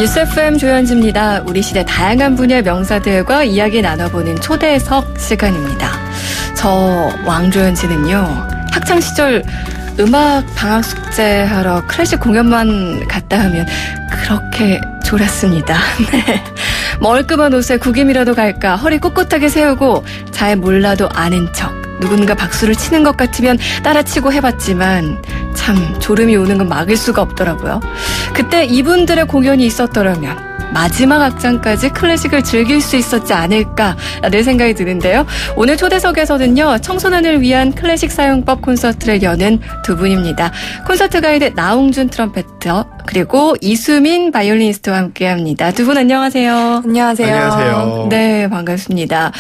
뉴스 FM 조현지입니다. 우리 시대 다양한 분야의 명사들과 이야기 나눠보는 초대석 시간입니다. 저 왕조현지는요, 학창시절 음악 방학 숙제하러 클래식 공연만 갔다 하면 그렇게 졸았습니다. 네. 멀끔한 옷에 구김이라도 갈까 허리 꼿꼿하게 세우고 잘 몰라도 아는 척, 누군가 박수를 치는 것 같으면 따라치고 해봤지만 참 졸음이 오는 건 막을 수가 없더라고요. 그때 이분들의 공연이 있었더라면 마지막 악장까지 클래식을 즐길 수 있었지 않을까라는 생각이 드는데요. 오늘 초대석에서는요, 청소년을 위한 클래식 사용법 콘서트를 여는 두 분입니다. 콘서트 가이드 나홍준 트럼펫터 그리고 이수민 바이올리니스트와 함께합니다. 두 분 안녕하세요. 안녕하세요. 안녕하세요. 네, 반갑습니다.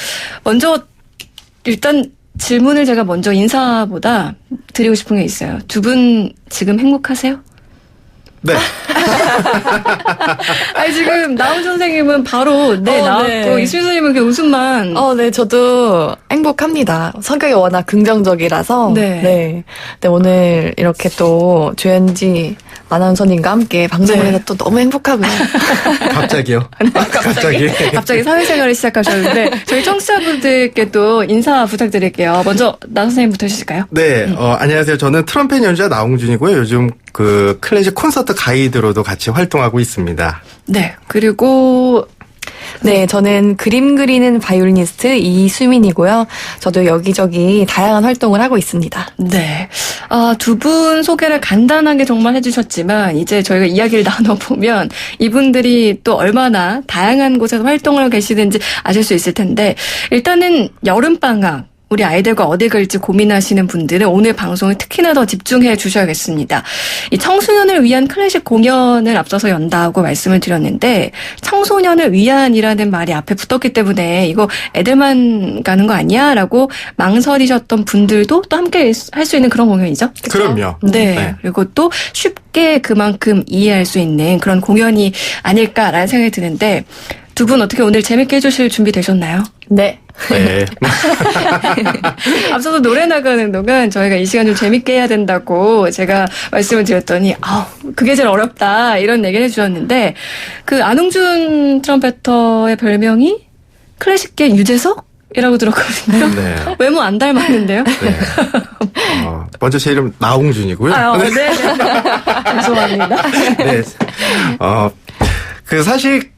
먼저 일단 질문을 제가 먼저 인사보다 드리고 싶은 게 있어요. 두 분 지금 행복하세요? 네. 아니, 지금 나훈 선생님은 바로 나왔고, 네. 이수민 선생님은 그 웃음만. 네, 저도 행복합니다. 성격이 워낙 긍정적이라서. 네. 네. 오늘 이렇게 또 조현지 아나운서님과 함께 방송을 네. 해서 또 너무 행복하고요. 갑자기요? 갑자기 사회생활을 시작하셨는데, 저희 청취자분들께 또 인사 부탁드릴게요. 먼저, 나 선생님부터 해주실까요? 네, 안녕하세요. 저는 트럼펫 연주자 나홍준이고요. 요즘 그 클래식 콘서트 가이드로도 같이 활동하고 있습니다. 네. 그리고, 네, 저는 그림 그리는 바이올리니스트 이수민이고요. 저도 여기저기 다양한 활동을 하고 있습니다. 네. 두 분 소개를 간단하게 정말 해주셨지만, 이제 저희가 이야기를 나눠보면, 이분들이 또 얼마나 다양한 곳에서 활동을 하고 계시는지 아실 수 있을 텐데, 일단은 여름방학, 우리 아이들과 어디 갈지 고민하시는 분들은 오늘 방송을 특히나 더 집중해 주셔야겠습니다. 이 청소년을 위한 클래식 공연을 앞서서 연다고 말씀을 드렸는데, 청소년을 위한이라는 말이 앞에 붙었기 때문에 이거 애들만 가는 거 아니야? 라고 망설이셨던 분들도 또 함께 할 수 있는 그런 공연이죠? 그쵸? 그럼요. 네. 네. 그리고 또 쉽게 그만큼 이해할 수 있는 그런 공연이 아닐까라는 생각이 드는데, 두 분 어떻게 오늘 재밌게 해주실 준비 되셨나요? 네. 네. 앞서서 노래 나가는 동안 저희가 이 시간 좀 재밌게 해야 된다고 제가 말씀을 드렸더니 그게 제일 어렵다 이런 얘기를 해주셨는데, 그 안홍준 트럼펫터의 별명이 클래식계 유재석이라고 들었거든요. 네. 외모 안 닮았는데요? 네. 먼저 제 이름 나홍준이고요. 네. 죄송합니다. 네. 사실,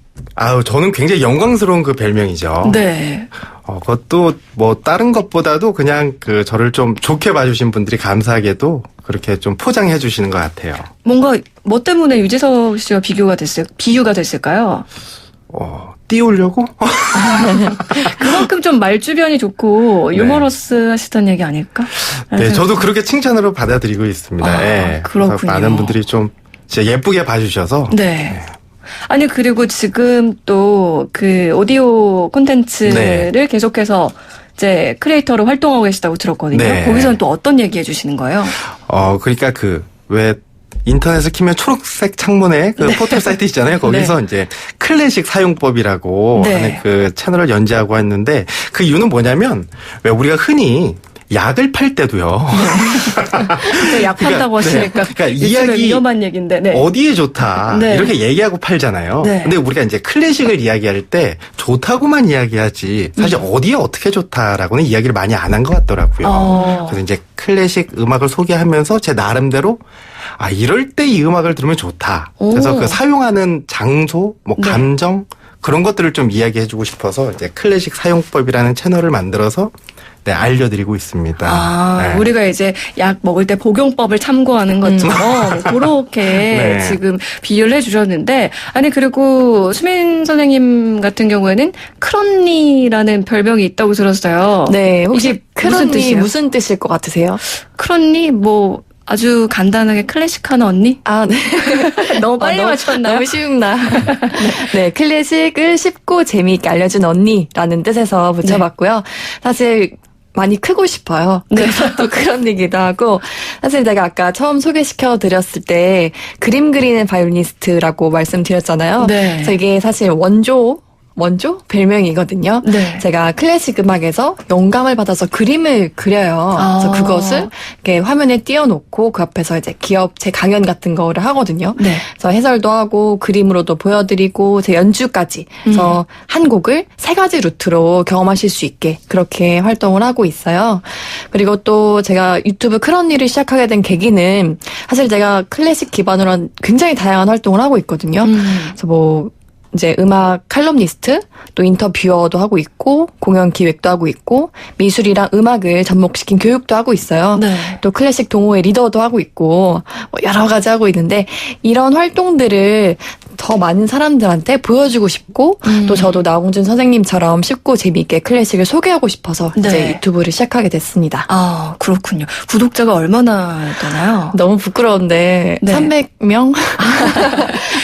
저는 굉장히 영광스러운 그 별명이죠. 네. 그것도 뭐 다른 것보다도 그냥 저를 좀 좋게 봐주신 분들이 감사하게도 그렇게 좀 포장해 주시는 것 같아요. 뭔가 뭐 때문에 유재석 씨와 비유가 됐을까요? 띄우려고? 그만큼 좀 말주변이 좋고 네. 유머러스 하시던 얘기 아닐까? 네, 저도 그렇게 칭찬으로 받아들이고 있습니다. 네. 그렇군요. 그래서 많은 분들이 좀 진짜 예쁘게 봐주셔서. 네. 아니, 그리고 지금 또 그 오디오 콘텐츠를 네. 계속해서 이제 크리에이터로 활동하고 계시다고 들었거든요. 네. 거기서는 또 어떤 얘기 해주시는 거예요? 그러니까 왜 인터넷에 키면 초록색 창문에 네. 포털 사이트 있잖아요. 거기서 네. 이제 클래식 사용법이라고 네. 하는 그 채널을 연재하고 했는데, 그 이유는 뭐냐면, 왜 우리가 흔히 약을 팔 때도요. 네. 약 판다고 하시니까. 그러니까 이야기 위험한 얘기인데. 네. 어디에 좋다 네. 이렇게 얘기하고 팔잖아요. 네. 근데 우리가 이제 클래식을 이야기할 때 좋다고만 이야기하지 사실 어디에 어떻게 좋다라고는 이야기를 많이 안 한 것 같더라고요. 그래서 이제 클래식 음악을 소개하면서 제 나름대로 이럴 때 이 음악을 들으면 좋다. 그래서 그 사용하는 장소, 뭐 네. 감정 그런 것들을 좀 이야기해주고 싶어서 이제 클래식 사용법이라는 채널을 만들어서 알려드리고 있습니다. 네. 우리가 이제 약 먹을 때 복용법을 참고하는 것처럼 그렇게 네. 지금 비유를 해주셨는데, 아니, 그리고 수민 선생님 같은 경우에는 크런니라는 별명이 있다고 들었어요. 네, 혹시 이게 무슨 뜻이에요? 무슨 뜻일 것 같으세요? 크런니? 뭐 아주 간단하게 클래식한 언니? 네. 너무 빨리 맞췄나요? 너무 쉬운나. 네, 클래식을 쉽고 재미있게 알려준 언니라는 뜻에서 붙여봤고요. 사실 많이 크고 싶어요. 그래서 또 그런 얘기도 하고, 사실 제가 아까 처음 소개시켜 드렸을 때 그림 그리는 바이올리니스트라고 말씀드렸잖아요. 네. 그래서 이게 사실 원조 원조? 별명이거든요. 네. 제가 클래식 음악에서 영감을 받아서 그림을 그려요. 그래서 그것을 이렇게 화면에 띄워놓고 그 앞에서 이제 기업체 강연 같은 거를 하거든요. 네. 그래서 해설도 하고 그림으로도 보여드리고 제 연주까지. 그래서 한 곡을 3가지 루트로 경험하실 수 있게 그렇게 활동을 하고 있어요. 그리고 또 제가 유튜브 그런 일을 시작하게 된 계기는 사실 제가 클래식 기반으로 한 굉장히 다양한 활동을 하고 있거든요. 그래서 뭐 이제 음악 칼럼니스트, 또 인터뷰어도 하고 있고, 공연 기획도 하고 있고, 미술이랑 음악을 접목시킨 교육도 하고 있어요. 네. 또 클래식 동호회 리더도 하고 있고, 뭐 여러 가지 하고 있는데, 이런 활동들을 더 많은 사람들한테 보여주고 싶고, 또 저도 나홍준 선생님처럼 쉽고 재미있게 클래식을 소개하고 싶어서 네. 이제 유튜브를 시작하게 됐습니다. 아, 그렇군요. 구독자가 얼마나 되나요? 너무 부끄러운데, 네. 300명?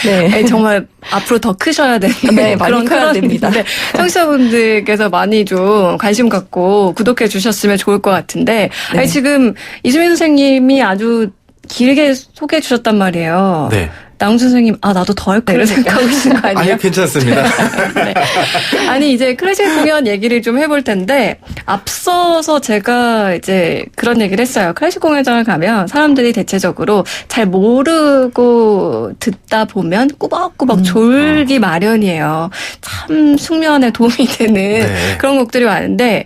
네. 정말 앞으로 더 크셔야 되는 네, 많이 그런 커야 됩니다. 상황인데 청취자분들께서 많이 좀 관심 갖고 구독해 주셨으면 좋을 것 같은데 네. 아니, 지금 이수민 선생님이 아주 길게 소개해 주셨단 말이에요. 네. 나홍준 선생님, 나도 더 할 거야. 이런 생각하고 계신 거 아니에요? 아니요, 괜찮습니다. 네. 아니, 이제 클래식 공연 얘기를 좀 해볼 텐데, 앞서서 제가 이제 그런 얘기를 했어요. 클래식 공연장을 가면 사람들이 대체적으로 잘 모르고 듣다 보면 꾸벅꾸벅 졸기 마련이에요. 참 숙면에 도움이 되는 네. 그런 곡들이 많은데,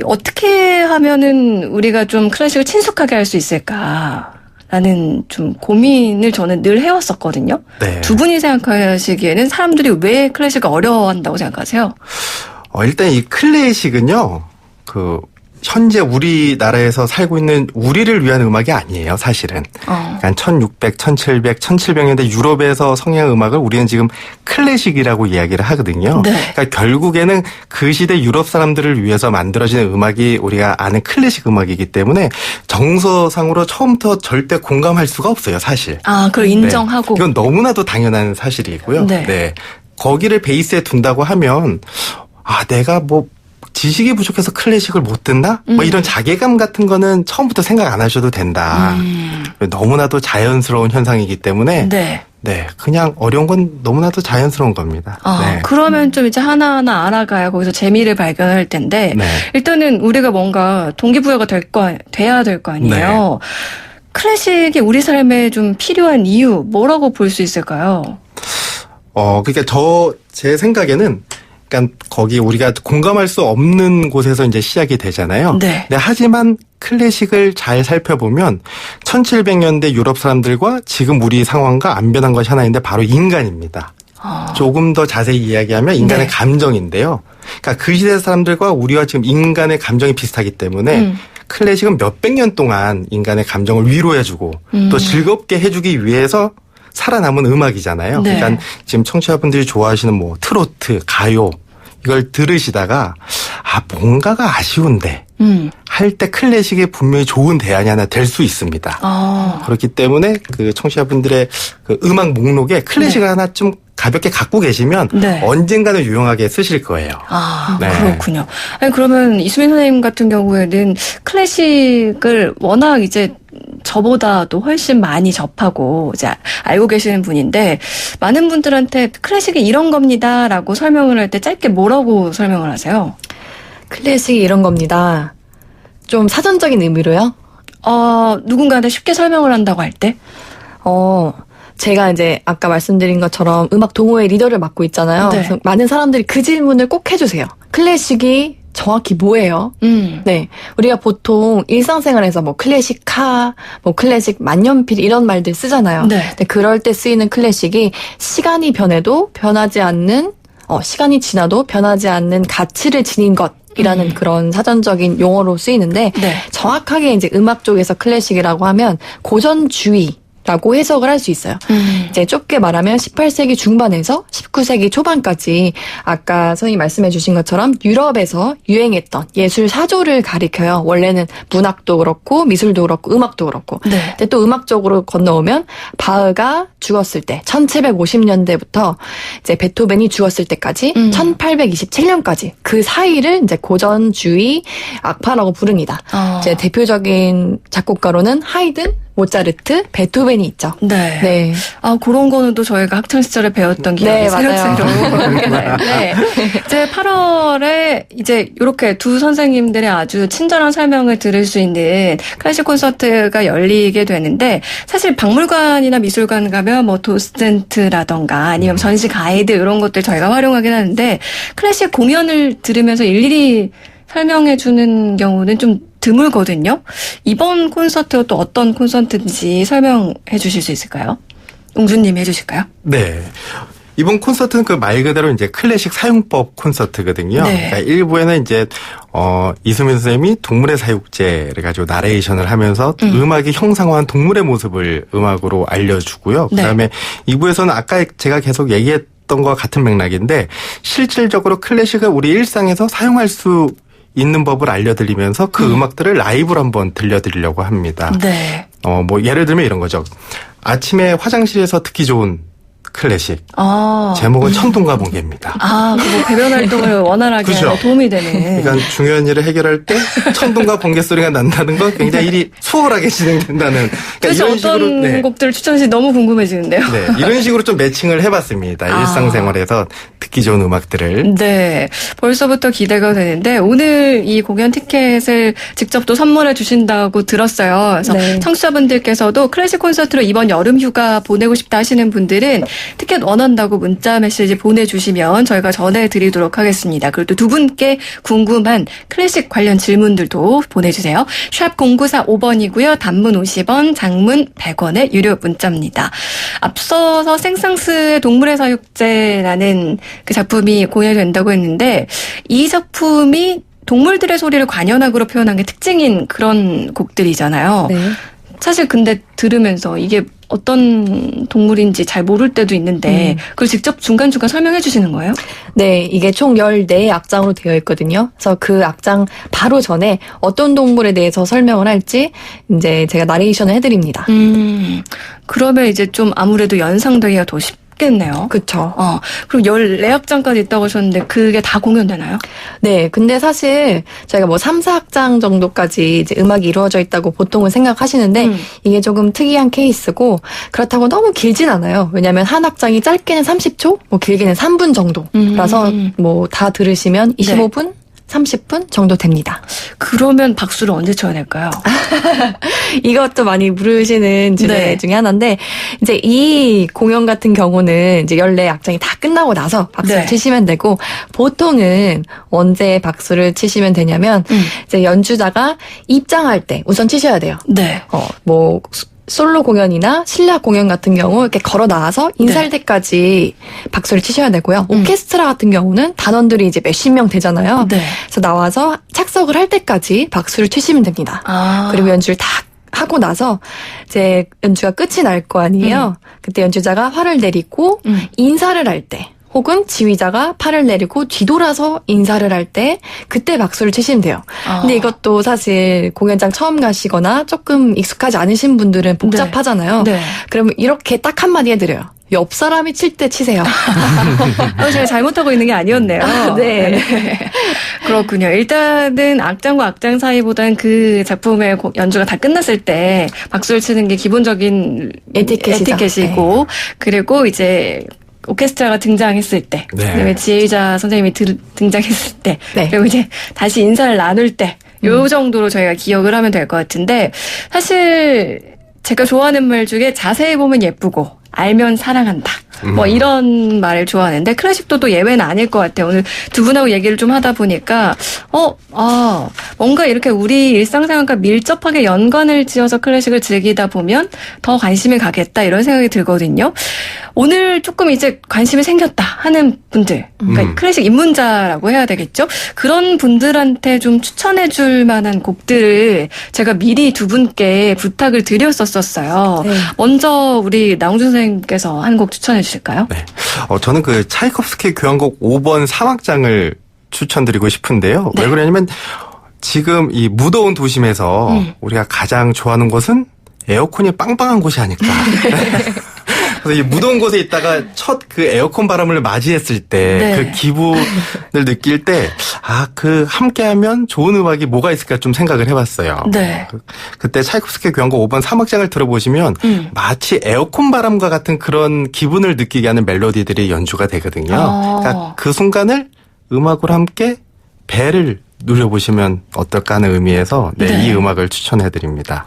어떻게 하면은 우리가 좀 클래식을 친숙하게 할 수 있을까? 라는 좀 고민을 저는 늘 해왔었거든요. 네. 두 분이 생각하시기에는 사람들이 왜 클래식을 어려워한다고 생각하세요? 일단 이 클래식은요, 현재 우리나라에서 살고 있는 우리를 위한 음악이 아니에요, 사실은. 그러니까 1600, 1700, 1700년대 유럽에서 성향 음악을 우리는 지금 클래식이라고 이야기를 하거든요. 네. 그러니까 결국에는 그 시대 유럽 사람들을 위해서 만들어지는 음악이 우리가 아는 클래식 음악이기 때문에 정서상으로 처음부터 절대 공감할 수가 없어요, 사실. 그걸 인정하고. 네. 이건 너무나도 당연한 사실이고요. 네. 거기를 베이스에 둔다고 하면, 내가 지식이 부족해서 클래식을 못 듣나? 이런 자괴감 같은 거는 처음부터 생각 안 하셔도 된다. 너무나도 자연스러운 현상이기 때문에. 네. 그냥 어려운 건 너무나도 자연스러운 겁니다. 네. 그러면 좀 이제 하나하나 알아가야 거기서 재미를 발견할 텐데, 네. 일단은 우리가 뭔가 동기부여가 돼야 될 거 아니에요? 네. 클래식이 우리 삶에 좀 필요한 이유, 뭐라고 볼 수 있을까요? 그러니까 제 생각에는 그러니까 거기 우리가 공감할 수 없는 곳에서 이제 시작이 되잖아요. 네. 하지만 클래식을 잘 살펴보면 1700년대 유럽 사람들과 지금 우리 상황과 안 변한 것이 하나인데 바로 인간입니다. 조금 더 자세히 이야기하면 인간의 네. 감정인데요. 그러니까 그 시대 사람들과 우리와 지금 인간의 감정이 비슷하기 때문에 클래식은 몇백 년 동안 인간의 감정을 위로해주고 또 즐겁게 해주기 위해서 살아남은 음악이잖아요. 네. 그러니까 지금 청취자분들이 좋아하시는 트로트, 가요 이걸 들으시다가 뭔가가 아쉬운데 할 때 클래식이 분명히 좋은 대안이 하나 될 수 있습니다. 그렇기 때문에 그 청취자분들의 그 음악 목록에 클래식을 하나 좀 가볍게 갖고 계시면 언젠가는 유용하게 쓰실 거예요. 네. 그렇군요. 아니, 그러면 이수민 선생님 같은 경우에는 클래식을 워낙 이제 저보다도 훨씬 많이 접하고 이제 알고 계시는 분인데 많은 분들한테 클래식이 이런 겁니다라고 설명을 할 때 짧게 뭐라고 설명을 하세요? 클래식이 이런 겁니다. 좀 사전적인 의미로요? 누군가한테 쉽게 설명을 한다고 할 때? 제가 이제 아까 말씀드린 것처럼 음악 동호회 리더를 맡고 있잖아요. 네. 그래서 많은 사람들이 그 질문을 꼭 해주세요. 클래식이 정확히 뭐예요? 네. 우리가 보통 일상생활에서 클래식카, 클래식 만년필 이런 말들 쓰잖아요. 네. 근데 그럴 때 쓰이는 클래식이 시간이 변해도 변하지 않는, 시간이 지나도 변하지 않는 가치를 지닌 것이라는 그런 사전적인 용어로 쓰이는데 네. 정확하게 이제 음악 쪽에서 클래식이라고 하면 고전주의 라고 해석을 할 수 있어요. 이제 좁게 말하면 18세기 중반에서 19세기 초반까지 아까 선생님이 말씀해 주신 것처럼 유럽에서 유행했던 예술 사조를 가리켜요. 원래는 문학도 그렇고 미술도 그렇고 음악도 그렇고. 네. 근데 또 음악 쪽으로 건너오면 바흐가 죽었을 때 1750년대부터 이제 베토벤이 죽었을 때까지 1827년까지 그 사이를 이제 고전주의 악파라고 부릅니다. 이제 대표적인 작곡가로는 하이든, 모차르트, 베토벤이 있죠. 네. 네. 아, 그런 거는 또 저희가 학창시절에 배웠던 기억이 네, 새록새록 맞아요. 나는데, 이제 8월에 이제 이렇게 두 선생님들의 아주 친절한 설명을 들을 수 있는 클래식 콘서트가 열리게 되는데, 사실 박물관이나 미술관 가면 뭐 도슨트라던가 아니면 전시 가이드 이런 것들 저희가 활용하긴 하는데, 클래식 공연을 들으면서 일일이 설명해 주는 경우는 좀 드물거든요. 이번 콘서트가 또 어떤 콘서트인지 설명해 주실 수 있을까요? 웅주님 해주실까요? 네. 이번 콘서트는 그 말 그대로 이제 클래식 사용법 콘서트거든요. 네. 그러니까 일부에는 이제 이수민 선생님이 동물의 사육제를 가지고 나레이션을 하면서 음악이 형상화한 동물의 모습을 음악으로 알려주고요. 네. 그다음에 2부에서는 아까 제가 계속 얘기했던 것과 같은 맥락인데 실질적으로 클래식을 우리 일상에서 사용할 수 있는 법을 알려드리면서 그 음악들을 라이브로 한번 들려드리려고 합니다. 네. 뭐 예를 들면 이런 거죠. 아침에 화장실에서 듣기 좋은 클래식. 아. 제목은 천둥과 번개입니다. 아, 뭐 배변 활동을 원활하게 그죠? 하는 데 도움이 되는. 그러니까 중요한 일을 해결할 때 천둥과 번개 소리가 난다는 건 굉장히 일이 수월하게 진행된다는. 도대체 이런 식으로 어떤 곡들을 추천하시 너무 궁금해지는데요. 네, 이런 식으로 좀 매칭을 해봤습니다. 일상생활에서 듣기 좋은 음악들을. 네. 벌써부터 기대가 되는데 오늘 이 공연 티켓을 직접 또 선물해 주신다고 들었어요. 그래서 네. 청취자분들께서도 클래식 콘서트로 이번 여름 휴가 보내고 싶다 하시는 분들은 티켓 원한다고 문자 메시지 보내주시면 저희가 전해드리도록 하겠습니다. 그리고 또 두 분께 궁금한 클래식 관련 질문들도 보내주세요. 샵 0945번이고요. 단문 50원, 장문 100원의 유료 문자입니다. 앞서서 생상스의 동물의 사육제라는 그 작품이 공연된다고 했는데 이 작품이 동물들의 소리를 관현악으로 표현한 게 특징인 그런 곡들이잖아요. 네. 사실 근데 들으면서 이게 어떤 동물인지 잘 모를 때도 있는데 그걸 직접 중간중간 설명해 주시는 거예요? 네, 이게 총 14악장으로 되어 있거든요. 그래서 그 악장 바로 전에 어떤 동물에 대해서 설명을 할지 이제 제가 나레이션을 해드립니다. 그러면 이제 좀 아무래도 연상되기가 더 쉽겠네요. 그쵸. 그럼 14악장까지 있다고 하셨는데 그게 다 공연되나요? 네, 근데 사실 저희가 뭐 3, 4악장 정도까지 이제 음악이 이루어져 있다고 보통은 생각하시는데 이게 조금 특이한 케이스고 그렇다고 너무 길진 않아요. 왜냐하면 한 악장이 짧게는 30초, 뭐 길게는 3분 정도라서 뭐 다 들으시면 25분? 30분 정도 됩니다. 그러면 박수를 언제 쳐야 될까요? 이것도 많이 물으시는 주제 네. 중에 하나인데, 이제 이 공연 같은 경우는 이제 14악장이 다 끝나고 나서 박수를 네. 치시면 되고, 보통은 언제 박수를 치시면 되냐면, 이제 연주자가 입장할 때 우선 치셔야 돼요. 네. 뭐, 솔로 공연이나 실력 공연 같은 경우 이렇게 걸어 나와서 인사할 때까지 박수를 치셔야 되고요. 오케스트라 같은 경우는 단원들이 이제 몇십 명 되잖아요. 네. 그래서 나와서 착석을 할 때까지 박수를 치시면 됩니다. 그리고 연주를 다 하고 나서 이제 연주가 끝이 날 거 아니에요. 그때 연주자가 활을 내리고 인사를 할 때 혹은 지휘자가 팔을 내리고 뒤돌아서 인사를 할 때 그때 박수를 치시면 돼요. 근데 이것도 사실 공연장 처음 가시거나 조금 익숙하지 않으신 분들은 복잡하잖아요. 네. 그러면 이렇게 딱 한마디 해드려요. 옆 사람이 칠 때 치세요. 제가 잘못하고 있는 게 아니었네요. 네. 그렇군요. 일단은 악장과 악장 사이보다는 그 작품의 연주가 다 끝났을 때 박수를 치는 게 기본적인 에티켓이고 그리고 이제 오케스트라가 등장했을 때, 네. 그다음에 지휘자 선생님이 등장했을 때, 네. 그리고 이제 다시 인사를 나눌 때, 요 정도로 저희가 기억을 하면 될 것 같은데, 사실 제가 좋아하는 말 중에 자세히 보면 예쁘고, 알면 사랑한다. 뭐 이런 말을 좋아하는데 클래식도 또 예외는 아닐 것 같아요. 오늘 두 분하고 얘기를 좀 하다 보니까 뭔가 이렇게 우리 일상생활과 밀접하게 연관을 지어서 클래식을 즐기다 보면 더 관심이 가겠다 이런 생각이 들거든요. 오늘 조금 이제 관심이 생겼다 하는 분들, 그러니까 클래식 입문자라고 해야 되겠죠? 그런 분들한테 좀 추천해 줄 만한 곡들을 제가 미리 두 분께 부탁을 드렸었어요. 네. 먼저 우리 나홍준 선생님께서 한 곡 추천해 주실까요? 네. 저는 그 차이콥스키 교향곡 5번 3악장을 추천드리고 싶은데요. 네. 왜 그러냐면 지금 이 무더운 도심에서 우리가 가장 좋아하는 곳은 에어컨이 빵빵한 곳이 아닐까. 그래서 이 무더운 곳에 있다가 첫 그 에어컨 바람을 맞이했을 때 네. 그 기분을 느낄 때 그 함께하면 좋은 음악이 뭐가 있을까 좀 생각을 해봤어요. 네. 그때 차이콥스키 교향곡 5번 사막장을 들어보시면 마치 에어컨 바람과 같은 그런 기분을 느끼게 하는 멜로디들이 연주가 되거든요. 그러니까 그 순간을 음악으로 함께 배를 누려보시면 어떨까 하는 의미에서 네. 이 음악을 추천해드립니다.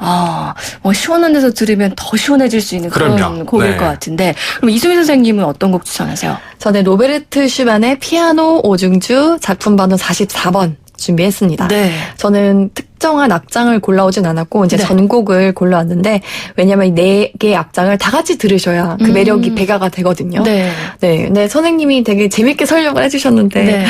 시원한 데서 들으면 더 시원해질 수 있는 그런 그럼요. 곡일 네. 것 같은데 그럼 이수민 선생님은 어떤 곡 추천하세요? 저는 로베르트 슈만의 피아노 오중주 작품 번호 44번 준비했습니다. 네. 저는 특정한 악장을 골라오진 않았고 이제 네. 전곡을 골라왔는데 왜냐면 이 4개의 악장을 다 같이 들으셔야 그 매력이 배가가 되거든요. 네. 네, 근데 선생님이 되게 재밌게 설명을 해주셨는데 네.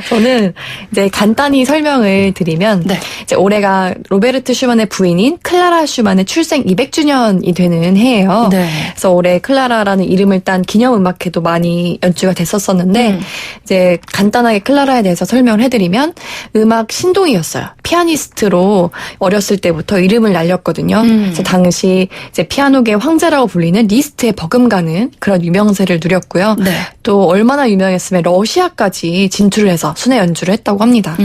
저는 이제 간단히 설명을 드리면 네. 이제 올해가 로베르트 슈만의 부인인 클라라 슈만의 출생 200주년이 되는 해예요. 네. 그래서 올해 클라라라는 이름을 딴 기념음악회도 많이 연주가 됐었었는데 이제 간단하게 클라라에 대해서 설명을 해드리면 음악 신동이었어요. 피아니스트로 어렸을 때부터 이름을 날렸거든요. 그래서 당시 이제 피아노계 황제라고 불리는 리스트에 버금가는 그런 유명세를 누렸고요. 네. 또 얼마나 유명했으면 러시아까지 진출을 해서 순회 연주를 했다고 합니다.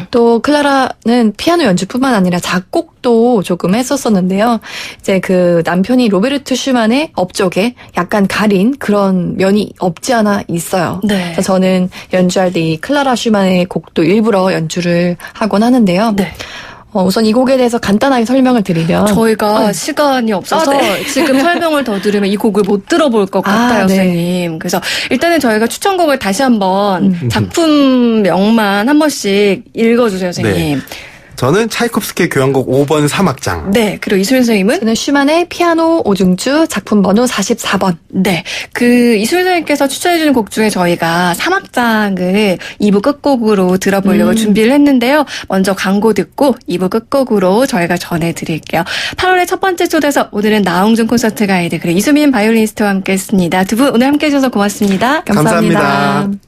또 클라라는 피아노 연주뿐만 아니라 작곡도 조금 했었었는데요. 이제 그 남편이 로베르트 슈만의 업적에 약간 가린 그런 면이 없지 않아 있어요. 네. 그래서 저는 연주할 때 이 클라라 슈만의 곡도 일부러 연주를 하곤 하는데요. 네. 우선 이 곡에 대해서 간단하게 설명을 드리면 저희가 시간이 없어서 지금 설명을 더 들으면 이 곡을 못 들어볼 것 같아요, 네. 선생님. 그래서 일단은 저희가 추천곡을 다시 한번 작품명만 한 번씩 읽어주세요, 선생님. 저는 차이콥스키 교향곡 5번 사막장. 네. 그리고 이수민 선생님은? 저는 슈만의 피아노 오중주 작품 번호 44번. 네. 이수민 선생님께서 추천해주는 곡 중에 저희가 사막장을 2부 끝곡으로 들어보려고 준비를 했는데요. 먼저 광고 듣고 2부 끝곡으로 저희가 전해드릴게요. 8월의 첫 번째 초대석, 오늘은 나홍준 콘서트 가이드, 그리고 이수민 바이올리니스트와 함께 했습니다. 두 분 오늘 함께 해주셔서 고맙습니다. 감사합니다. 감사합니다.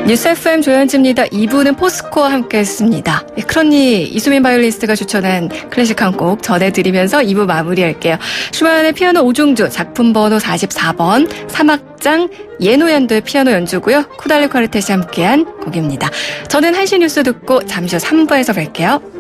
뉴스 FM 조현지입니다. 2부는 포스코와 함께했습니다. 크로니 이수민 바이올리스트가 추천한 클래식 한 곡 전해드리면서 2부 마무리할게요. 슈만의 피아노 오중주 작품 번호 44번 사막장 예노연도의 피아노 연주고요. 코달리 콰르텟이 함께한 곡입니다. 저는 한시 뉴스 듣고 잠시 후 3부에서 뵐게요.